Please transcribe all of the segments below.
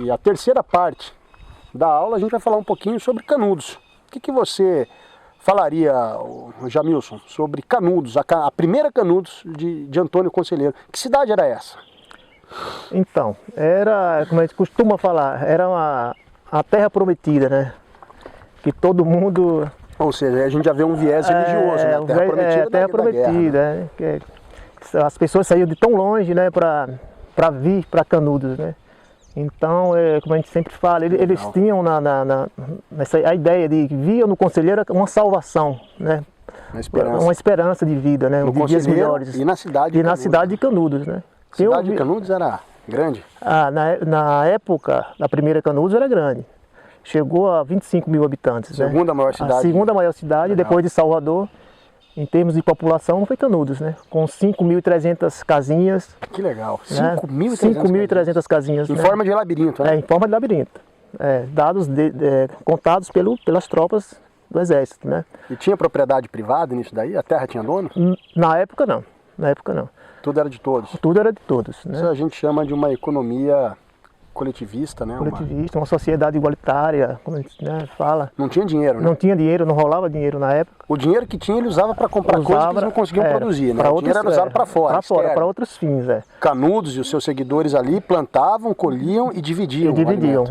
E a terceira parte da aula a gente vai falar um pouquinho sobre Canudos. O que você falaria, Jamilson, sobre Canudos, a primeira Canudos de Antônio Conselheiro? Que cidade era essa? Então, era, como a gente costuma falar, era a terra prometida, né? Que todo mundo... Ou seja, a gente já vê um viés religioso, né? Terra prometida, terra prometida, guerra, né? Que as pessoas saíam de tão longe, né, para vir para Canudos, né? Então, como a gente sempre fala, eles tinham a ideia de que via no Conselheiro uma salvação, né? Uma esperança de vida, né? De dias melhores. E na cidade de Canudos. Na cidade de Canudos, né? A cidade de Canudos era grande? Na época da primeira Canudos era grande. Chegou a 25 mil habitantes. Segunda maior cidade. A segunda maior cidade, depois de Salvador. Em termos de população, foi Canudos, né? Com 5.300 casinhas. Que legal, 5.300 casinhas. Em forma de labirinto, né? Em forma de labirinto. Dados contados pelas tropas do Exército, né? E tinha propriedade privada nisso daí? A terra tinha dono? Na época não, Tudo era de todos? Tudo era de todos, né? Isso a gente chama de uma economia coletivista, né? Coletivista, uma sociedade igualitária, como a gente, né, fala. Não tinha dinheiro, né? Não tinha dinheiro, não rolava dinheiro na época. O dinheiro que tinha ele usava para comprar coisas que eles não conseguiam produzir, né? O dinheiro era usado para fora. Para outros fins, Canudos e os seus seguidores ali plantavam, colhiam e dividiam.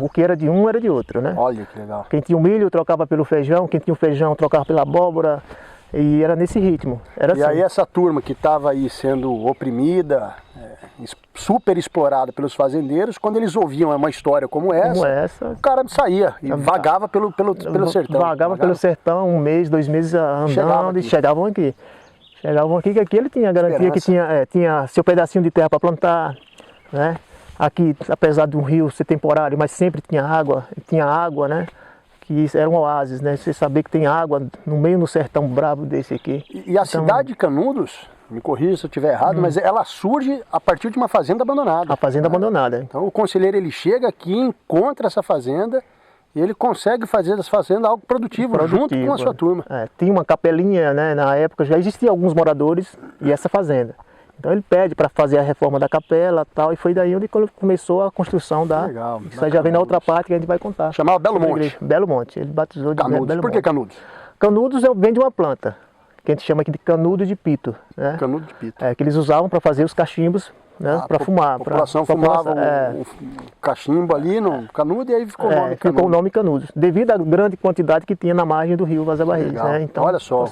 O que era de um era de outro, né? Olha que legal. Quem tinha o milho trocava pelo feijão, quem tinha o feijão trocava pela abóbora. E era nesse ritmo. E aí essa turma que estava aí sendo oprimida, super explorada pelos fazendeiros, quando eles ouviam uma história como essa, o cara saía e vagava pelo sertão. Vagava pelo sertão 1 mês, 2 meses andando e chegavam aqui. Chegavam aqui, que aqui ele tinha garantia que tinha seu pedacinho de terra para plantar, né? Aqui, apesar de um rio ser temporário, mas sempre tinha água, né? Que isso era um oásis, né? Você saber que tem água no meio do sertão brabo desse aqui. E a cidade de Canudos, me corrija se eu estiver errado, mas ela surge a partir de uma fazenda abandonada. A fazenda abandonada. Então o conselheiro ele chega aqui, encontra essa fazenda e ele consegue fazer dessa fazenda algo produtivo junto com a sua turma. Tinha uma capelinha, né? Na época já existiam alguns moradores e essa fazenda. Então ele pede para fazer a reforma da capela e tal, e foi daí onde começou a construção da... Legal. Isso aí já vem na outra parte que a gente vai contar. Chamava Belo Monte. Belo Monte, ele batizou de Canudos. Belo Monte. Por que Canudos? Canudos vem de uma planta, que a gente chama aqui de canudo de pito. Né? Canudo de pito. Que eles usavam para fazer os cachimbos, né? Para fumar. A população fumava o cachimbo ali no canudo e aí ficou o nome Canudos. Ficou o nome Canudos, devido à grande quantidade que tinha na margem do rio Vaza Barris. Né? Então, olha só,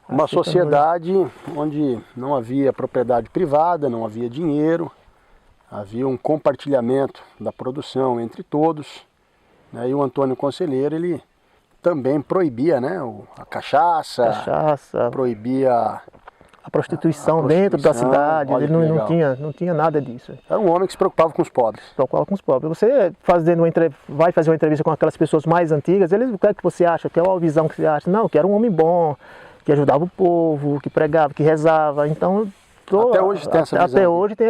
uma sociedade onde não havia propriedade privada, não havia dinheiro, havia um compartilhamento da produção entre todos, né? E o Antônio Conselheiro, ele também proibia, né, a cachaça, proibia a prostituição dentro da cidade. Ele não tinha nada disso. Era um homem que se preocupava com os pobres. Você vai fazer uma entrevista com aquelas pessoas mais antigas, o que é que você acha? Qual a visão que você acha? Não, que era um homem bom, que ajudava o povo, que pregava, que rezava. Então, até hoje tem essa visão. Até hoje tem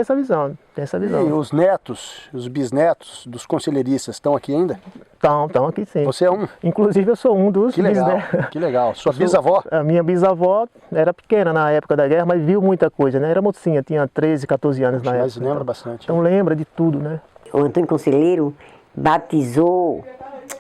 essa visão. E os netos, os bisnetos dos conselheiristas estão aqui ainda? Estão aqui sim. Você é um? Inclusive eu sou um dos bisnetos. Que legal. Sua bisavó? A minha bisavó era pequena na época da guerra, mas viu muita coisa, né? Era mocinha, tinha 13, 14 anos na época. Mas lembra bastante. Então lembra de tudo, né? O Antônio Conselheiro batizou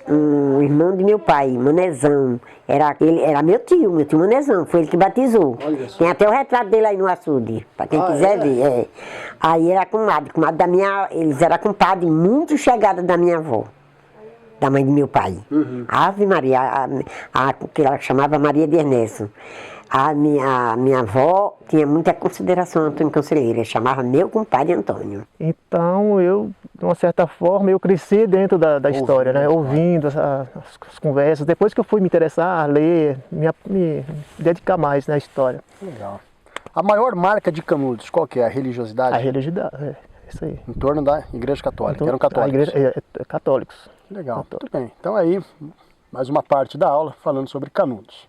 um irmão de meu pai, Manezão. Ele era meu tio Manezão, foi ele que batizou. Tem até o retrato dele aí no açude, para quem quiser ver. Aí era comadre da minha, eles eram compadre muito chegada da minha avó, da mãe de meu pai. Ave Maria, que ela chamava Maria de Ernesto. A minha avó tinha muita consideração ao Antônio Conselheiro, ele chamava meu compadre Antônio. Então eu, de uma certa forma, eu cresci dentro da história, né? Ouvindo as conversas. Depois que eu fui me interessar, ler, me dedicar mais na história. Legal. A maior marca de Canudos, qual que é? A religiosidade? A religiosidade, isso aí. Em torno da Igreja Católica, eram católicos. Católicos. Legal, muito bem. Então aí, mais uma parte da aula falando sobre Canudos.